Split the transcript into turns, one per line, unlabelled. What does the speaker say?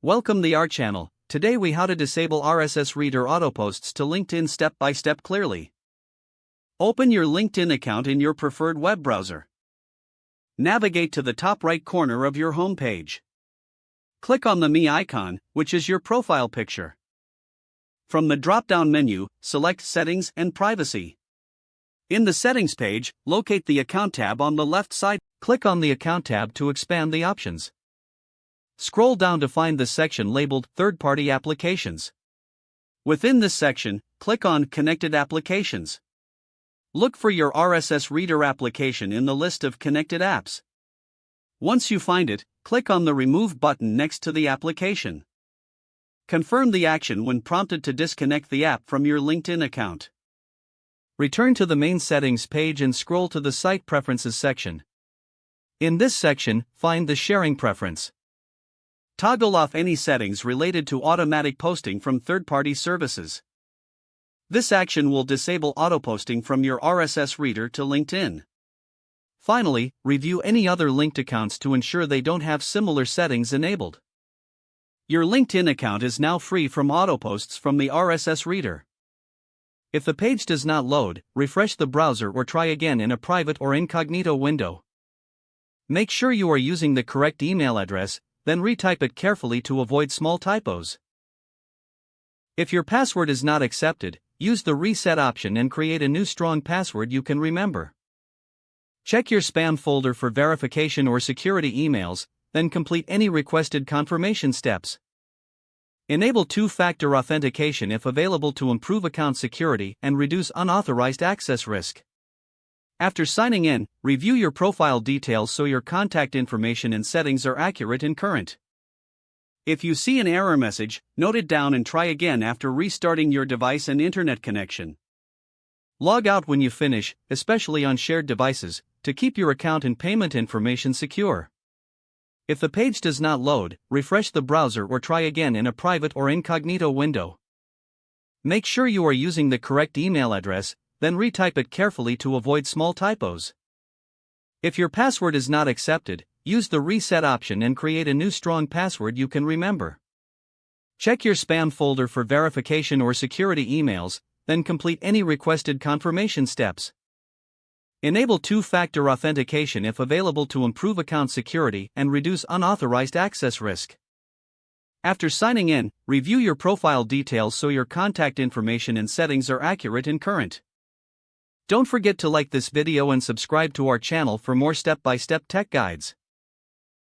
Welcome the our channel. Today we how to disable RSS reader auto posts to LinkedIn step by step clearly. Open your LinkedIn account in your preferred web browser. Navigate to the top right corner of your home page. Click on the Me icon, which is your profile picture. From the drop-down menu, select Settings and Privacy. In the Settings page, locate the Account tab on the left side. Click on the Account tab to expand the options. Scroll down to find the section labeled Third-Party Applications. Within this section, click on Connected Applications. Look for your RSS reader application in the list of connected apps. Once you find it, click on the Remove button next to the application. Confirm the action when prompted to disconnect the app from your LinkedIn account. Return to the main settings page and scroll to the Site Preferences section. In this section, find the Sharing preference. Toggle off any settings related to automatic posting from third-party services. This action will disable auto-posting from your RSS reader to LinkedIn. Finally, review any other linked accounts to ensure they don't have similar settings enabled. Your LinkedIn account is now free from auto-posts from the RSS reader. If the page does not load, refresh the browser or try again in a private or incognito window. Make sure you are using the correct email address, then retype it carefully to avoid small typos. If your password is not accepted, use the reset option and create a new strong password you can remember. Check your spam folder for verification or security emails, then complete any requested confirmation steps. Enable two-factor authentication if available to improve account security and reduce unauthorized access risk. After signing in, review your profile details so your contact information and settings are accurate and current. If you see an error message, note it down and try again after restarting your device and internet connection. Log out when you finish, especially on shared devices, to keep your account and payment information secure. If the page does not load, refresh the browser or try again in a private or incognito window. Make sure you are using the correct email address, then retype it carefully to avoid small typos. If your password is not accepted, use the reset option and create a new strong password you can remember. Check your spam folder for verification or security emails, then complete any requested confirmation steps. Enable two-factor authentication if available to improve account security and reduce unauthorized access risk. After signing in, review your profile details so your contact information and settings are accurate and current. Don't forget to like this video and subscribe to our channel for more step-by-step tech guides.